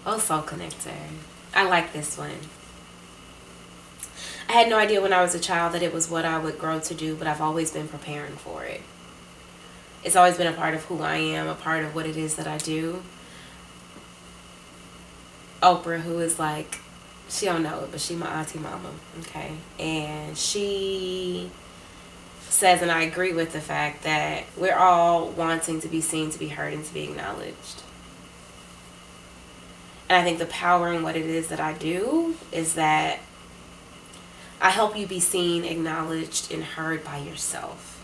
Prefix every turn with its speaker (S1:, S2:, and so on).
S1: Oh, Soul Connector. I like this one. I had no idea when I was a child that it was what I would grow to do, but I've always been preparing for it. It's always been a part of who I am, a part of what it is that I do. Oprah, who is like, she don't know it, but she my auntie mama, okay? And she says, and I agree with the fact that we're all wanting to be seen, to be heard, and to be acknowledged. And I think the power in what it is that I do is that I help you be seen, acknowledged, and heard by yourself.